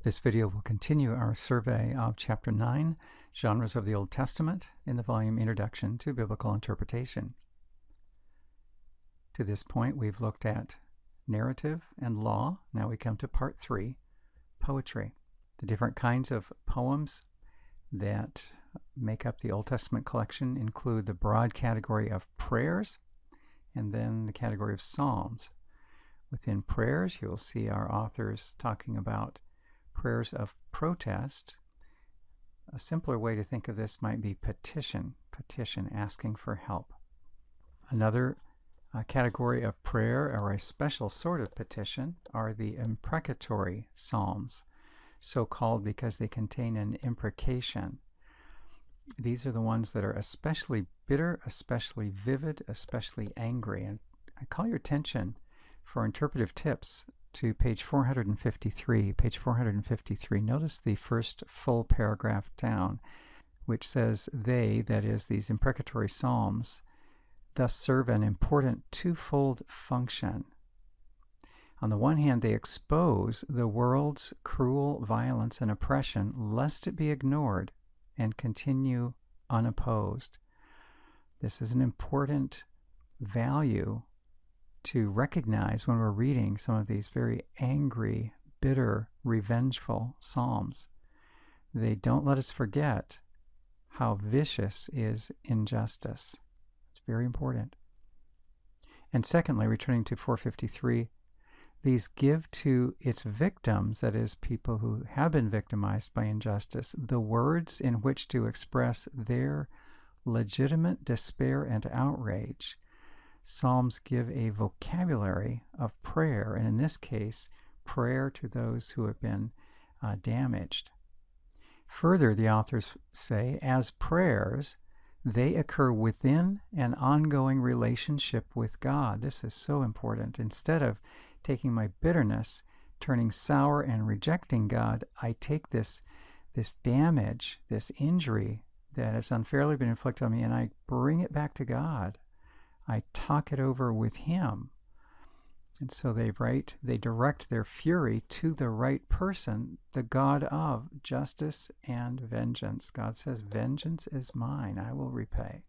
This video will continue our survey of Chapter 9, Genres of the Old Testament, in the volume Introduction to Biblical Interpretation. To this point, we've looked at narrative and law. Now we come to Part 3, poetry. The different kinds of poems that make up the Old Testament collection include the broad category of prayers and then the category of psalms. Within prayers, you'll see our authors talking about prayers of protest. A simpler way to think of this might be petition, asking for help. Another category of prayer, or a special sort of petition, are the imprecatory psalms, so called because they contain an imprecation. These are the ones that are especially bitter, especially vivid, especially angry. And I call your attention for interpretive tips to page 453. Page 453, notice the first full paragraph down, which says, they, that is, these imprecatory psalms, thus serve an important twofold function. On the one hand, they expose the world's cruel violence and oppression, lest it be ignored and continue unopposed. This is an important value to recognize when we're reading some of these very angry, bitter, revengeful psalms. They don't let us forget how vicious is injustice. It's very important. And secondly, returning to 453, these give to its victims, that is, people who have been victimized by injustice, the words in which to express their legitimate despair and outrage. Psalms give a vocabulary of prayer, and in this case, prayer to those who have been damaged. Further, the authors say, as prayers, they occur within an ongoing relationship with God. This is so important. Instead of taking my bitterness, turning sour and rejecting God, I take this damage, this injury that has unfairly been inflicted on me, and I bring it back to God. I talk it over with Him. And so they direct their fury to the right person, the God of justice and vengeance. God says, vengeance is mine, I will repay.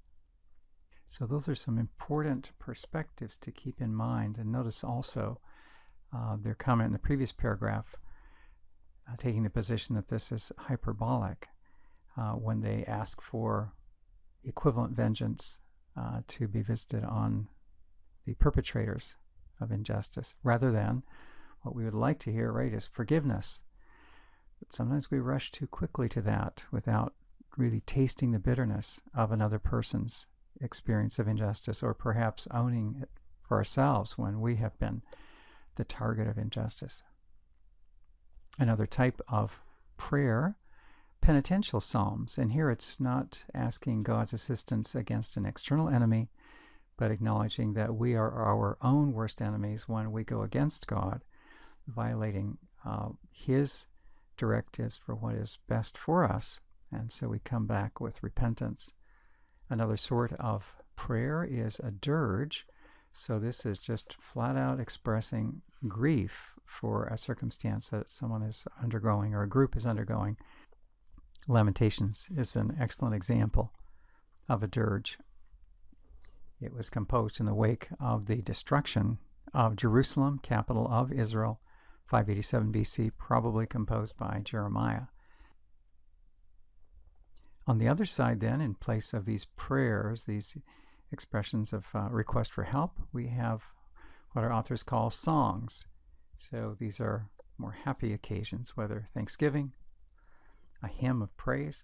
So those are some important perspectives to keep in mind. And notice also their comment in the previous paragraph, taking the position that this is hyperbolic when they ask for equivalent vengeance to be visited on the perpetrators of injustice, rather than what we would like to hear, right, is forgiveness. But sometimes we rush too quickly to that without really tasting the bitterness of another person's experience of injustice, or perhaps owning it for ourselves when we have been the target of injustice. Another type of prayer, penitential psalms, and here it's not asking God's assistance against an external enemy, but acknowledging that we are our own worst enemies when we go against God, violating His directives for what is best for us, and so we come back with repentance. Another sort of prayer is a dirge, so this is just flat out expressing grief for a circumstance that someone is undergoing or a group is undergoing. Lamentations is an excellent example of a dirge. It was composed in the wake of the destruction of Jerusalem, capital of Israel, 587 BC, probably composed by Jeremiah. On the other side then, in place of these prayers, these expressions of request for help, we have what our authors call songs. So these are more happy occasions, whether Thanksgiving, a hymn of praise,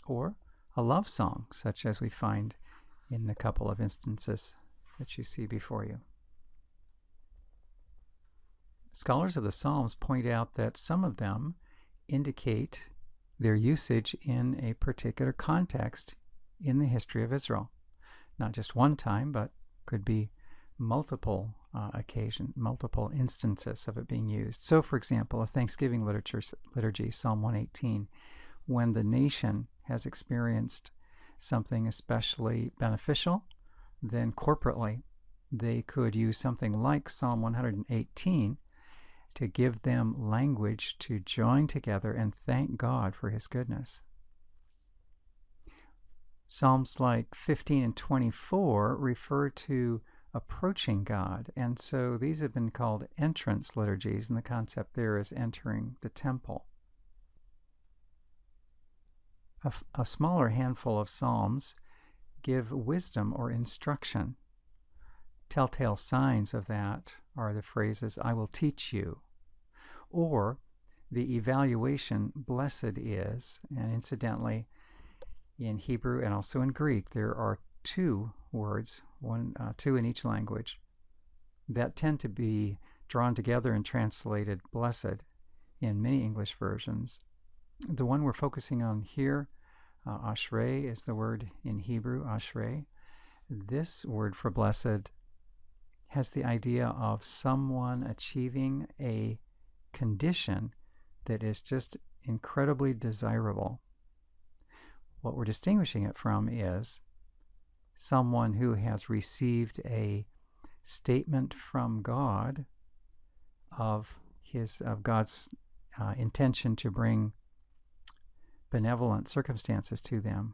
or a love song, such as we find in the couple of instances that you see before you. Scholars of the Psalms point out that some of them indicate their usage in a particular context in the history of Israel. Not just one time, but could be multiple occasions, multiple instances of it being used. So, for example, a Thanksgiving liturgy, Psalm 118, when the nation has experienced something especially beneficial, then corporately they could use something like Psalm 118 to give them language to join together and thank God for His goodness. Psalms like 15 and 24 refer to approaching God, and so these have been called entrance liturgies, and the concept there is entering the temple. A smaller handful of psalms give wisdom or instruction. Telltale signs of that are the phrases, I will teach you, or the evaluation, blessed is, and incidentally, in Hebrew and also in Greek, there are two words, two in each language, that tend to be drawn together and translated blessed in many English versions. The one we're focusing on here, ashrei, is the word in Hebrew, ashrei. This word for blessed has the idea of someone achieving a condition that is just incredibly desirable. What we're distinguishing it from is someone who has received a statement from God of God's intention to bring benevolent circumstances to them.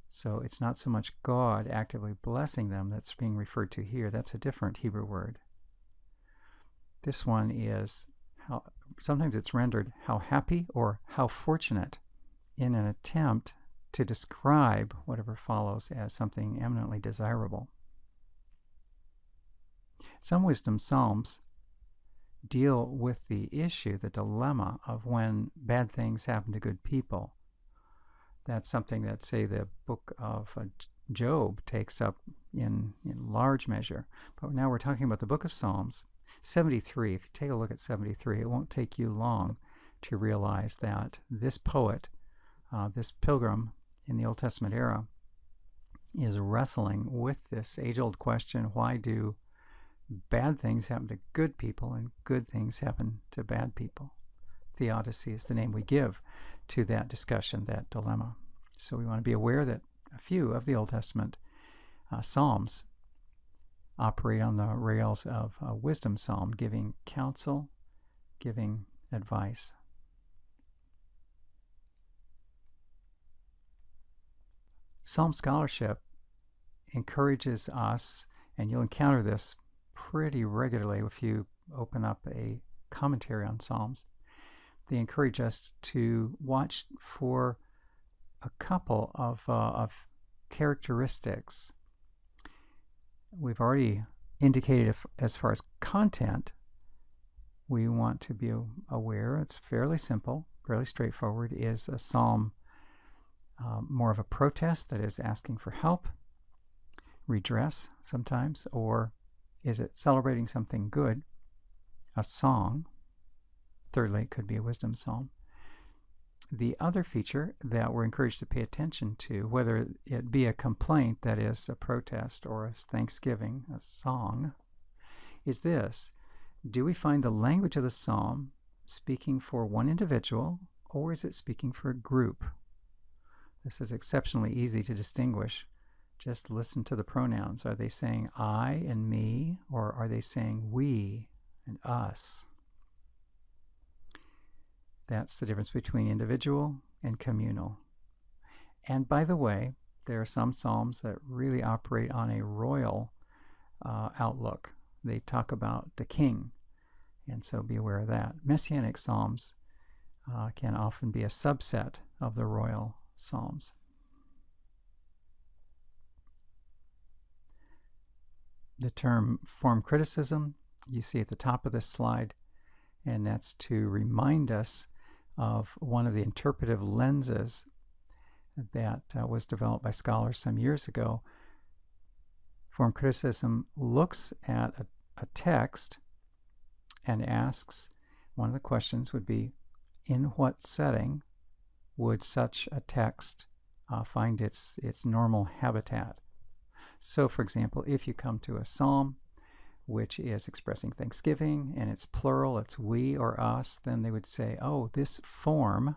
So it's not so much God actively blessing them that's being referred to here. That's a different Hebrew word. This one is, sometimes it's rendered how happy or how fortunate, in an attempt to describe whatever follows as something eminently desirable. Some wisdom psalms deal with the issue, the dilemma of when bad things happen to good people. That's something that, say, the book of Job takes up in large measure. But now we're talking about the book of Psalms, 73. If you take a look at 73, it won't take you long to realize that this poet, this pilgrim in the Old Testament era, is wrestling with this age-old question, why do bad things happen to good people and good things happen to bad people? Theodicy is the name we give to that discussion, that dilemma. So we want to be aware that a few of the Old Testament Psalms operate on the rails of a wisdom psalm, giving counsel, giving advice. Psalm scholarship encourages us, and you'll encounter this pretty regularly if you open up a commentary on Psalms. They encourage us to watch for a couple of characteristics. We've already indicated as far as content, we want to be aware, it's fairly simple, fairly straightforward. Is a psalm more of a protest, that is asking for help, redress sometimes, or is it celebrating something good, a song? Thirdly, it could be a wisdom psalm. The other feature that we're encouraged to pay attention to, whether it be a complaint, that is a protest, or a thanksgiving, a song, is this: do we find the language of the psalm speaking for one individual, or is it speaking for a group? This is exceptionally easy to distinguish. Just listen to the pronouns. Are they saying I and me, or are they saying we and us? That's the difference between individual and communal. And by the way, there are some psalms that really operate on a royal outlook. They talk about the king, and so be aware of that. Messianic psalms can often be a subset of the royal psalms. The term form criticism you see at the top of this slide, and that's to remind us of one of the interpretive lenses that was developed by scholars some years ago. Form criticism looks at a text and asks, one of the questions would be, in what setting would such a text find its normal habitat? So, for example, if you come to a psalm which is expressing thanksgiving, and it's plural, it's we or us, then they would say, oh, this form,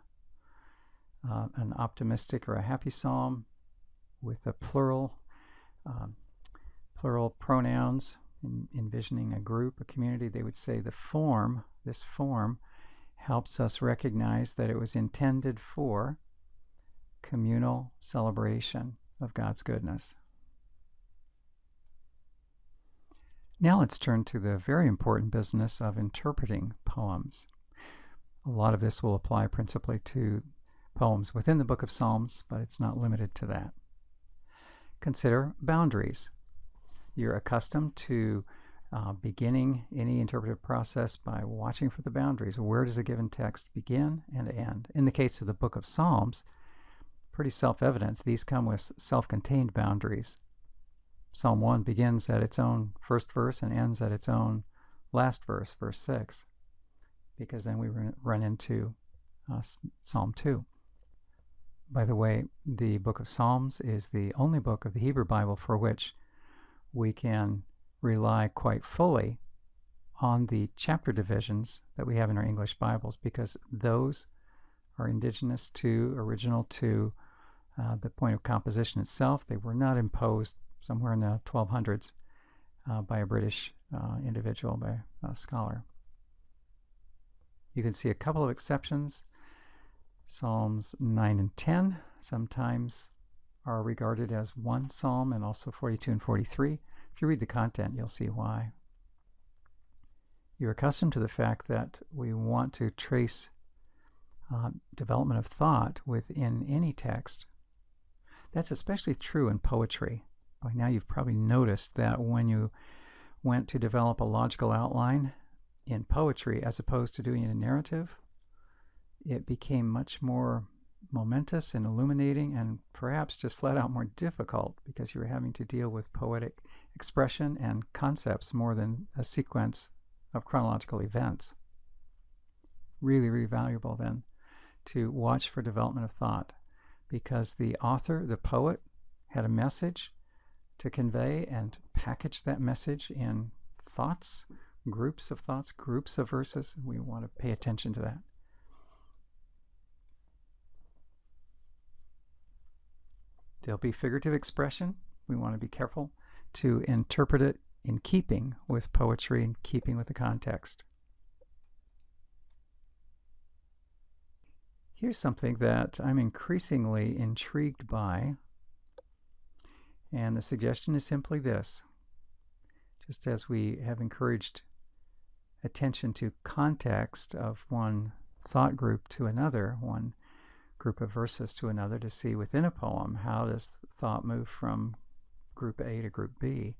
an optimistic or a happy psalm with a plural pronouns, envisioning a group, a community, they would say this form helps us recognize that it was intended for communal celebration of God's goodness. Now let's turn to the very important business of interpreting poems. A lot of this will apply principally to poems within the book of Psalms, but it's not limited to that. Consider boundaries. You're accustomed to beginning any interpretive process by watching for the boundaries. Where does a given text begin and end? In the case of the book of Psalms, pretty self-evident. These come with self-contained boundaries. Psalm 1 begins at its own first verse and ends at its own last verse, verse 6, because then we run into Psalm 2. By the way, the book of Psalms is the only book of the Hebrew Bible for which we can rely quite fully on the chapter divisions that we have in our English Bibles, because those are indigenous to, original to the point of composition itself. They were not imposed somewhere in the 1200s by a British individual, by a scholar. You can see a couple of exceptions. Psalms 9 and 10 sometimes are regarded as one psalm, and also 42 and 43. If you read the content, you'll see why. You're accustomed to the fact that we want to trace development of thought within any text. That's especially true in poetry. By now you've probably noticed that when you went to develop a logical outline in poetry as opposed to doing it in narrative, it became much more momentous and illuminating, and perhaps just flat out more difficult, because you were having to deal with poetic expression and concepts more than a sequence of chronological events. Really, really valuable then to watch for development of thought, because the author, the poet, had a message to convey and package that message in thoughts, groups of thoughts, groups of verses. We want to pay attention to that. There'll be figurative expression. We want to be careful to interpret it in keeping with poetry, in keeping with the context. Here's something that I'm increasingly intrigued by, and the suggestion is simply this. Just as we have encouraged attention to context of one thought group to another, one group of verses to another, to see within a poem how does thought move from group A to group B,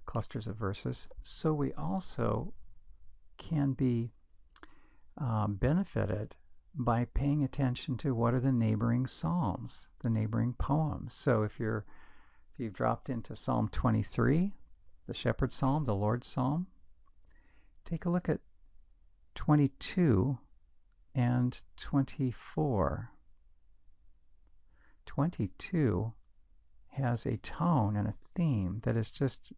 clusters of verses, so we also can be benefited by paying attention to what are the neighboring psalms, the neighboring poems. So if you've dropped into Psalm 23, the Shepherd's Psalm, the Lord's Psalm, take a look at 22 and 24. 22 has a tone and a theme that is just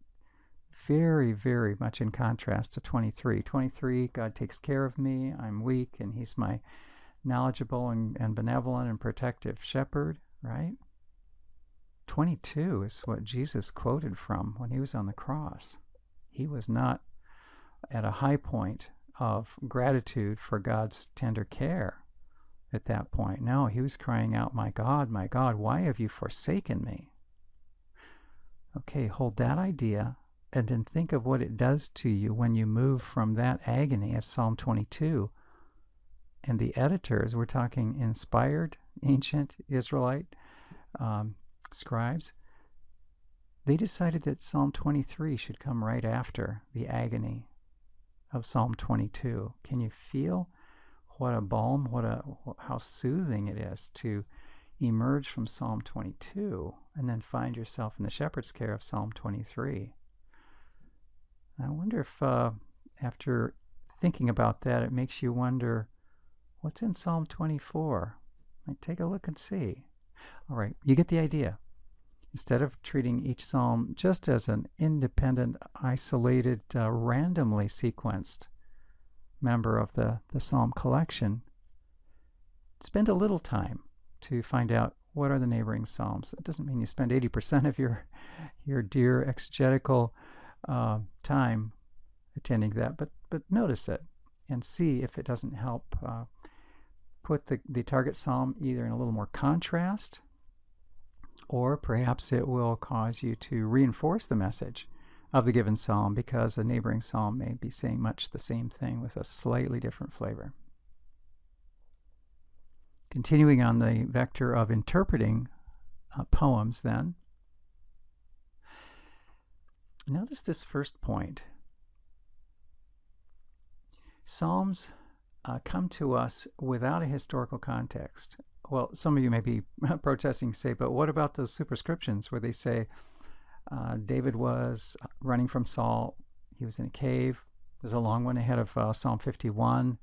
very, very much in contrast to 23. 23, God takes care of me, I'm weak, and He's my knowledgeable and benevolent and protective shepherd, right? 22 is what Jesus quoted from when He was on the cross. He was not at a high point of gratitude for God's tender care at that point. No, He was crying out, my God, why have you forsaken me? Okay, hold that idea and then think of what it does to you when you move from that agony of Psalm 22. And the editors, we're talking inspired, ancient Israelite scribes, they decided that Psalm 23 should come right after the agony of Psalm 22. Can you feel what a balm, how soothing it is to emerge from Psalm 22 and then find yourself in the shepherd's care of Psalm 23? I wonder if after thinking about that, it makes you wonder, what's in Psalm 24? Take a look and see. All right, you get the idea. Instead of treating each psalm just as an independent, isolated, randomly sequenced member of the psalm collection, spend a little time to find out what are the neighboring psalms. That doesn't mean you spend 80% of your dear exegetical time attending that, but notice it and see if it doesn't help put the target psalm either in a little more contrast, or perhaps it will cause you to reinforce the message of the given psalm because a neighboring psalm may be saying much the same thing with a slightly different flavor. Continuing on the vector of interpreting poems then, notice this first point. Psalms come to us without a historical context. Well, some of you may be protesting, say, but what about those superscriptions where they say David was running from Saul, he was in a cave. There's a long one ahead of Psalm 51.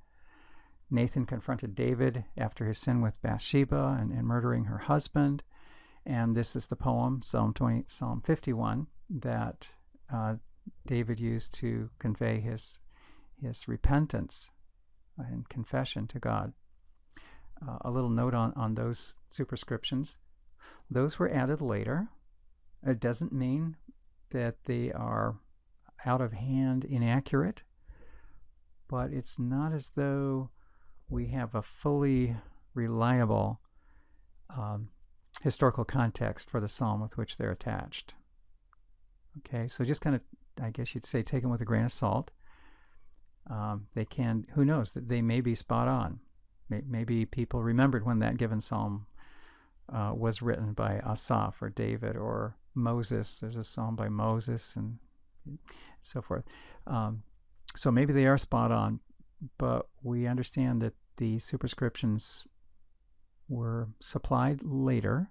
Nathan confronted David after his sin with Bathsheba and murdering her husband. And this is the poem, Psalm 51, that David used to convey his repentance and confession to God. A little note on those superscriptions. Those were added later. It doesn't mean that they are out of hand inaccurate, but it's not as though we have a fully reliable historical context for the psalm with which they're attached. Okay, so just kind of, I guess you'd say, take them with a grain of salt. They can, who knows, that they may be spot on. Maybe people remembered when that given psalm was written by Asaph or David or Moses. There's a psalm by Moses and so forth. So maybe they are spot on, but we understand that the superscriptions were supplied later,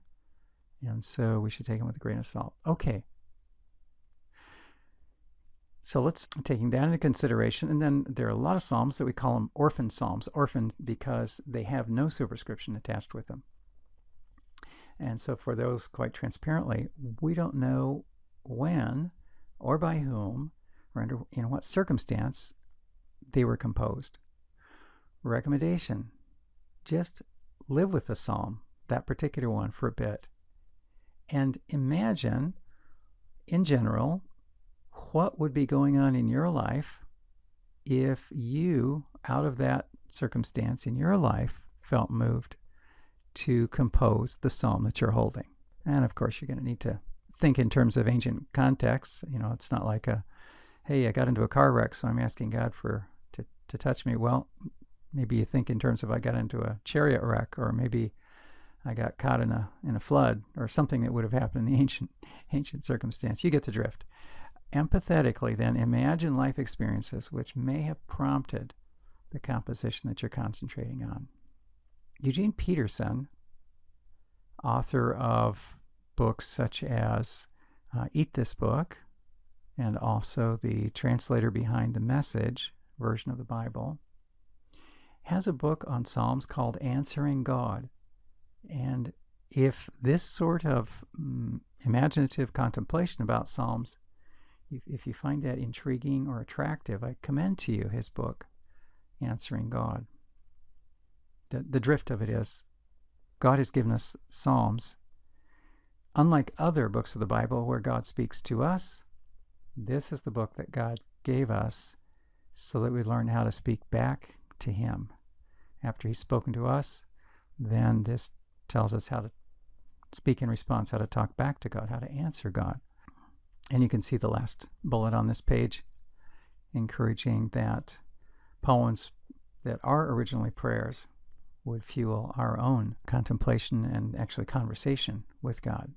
and so we should take them with a grain of salt. Okay. So let's taking that into consideration, and then there are a lot of psalms that we call them orphan psalms, orphan because they have no superscription attached with them. And so for those, quite transparently, we don't know when or by whom or under in what circumstance they were composed. Recommendation: just live with the psalm, that particular one, for a bit, and imagine, in general, what would be going on in your life if you, out of that circumstance in your life, felt moved to compose the psalm that you're holding. And of course, you're going to need to think in terms of ancient contexts. You know, it's not like hey, I got into a car wreck, so I'm asking God to touch me. Well, maybe you think in terms of I got into a chariot wreck, or maybe I got caught in a flood, or something that would have happened in the ancient circumstance. You get the drift. Empathetically, then, imagine life experiences which may have prompted the composition that you're concentrating on. Eugene Peterson, author of books such as Eat This Book, and also the translator behind the Message version of the Bible, has a book on Psalms called Answering God. And if this sort of imaginative contemplation about Psalms, if you find that intriguing or attractive, I commend to you his book, Answering God. The drift of it is, God has given us Psalms. Unlike other books of the Bible where God speaks to us, this is the book that God gave us so that we learn how to speak back to Him. After He's spoken to us, then this tells us how to speak in response, how to talk back to God, how to answer God. And you can see the last bullet on this page, encouraging that poems that are originally prayers would fuel our own contemplation and actually conversation with God.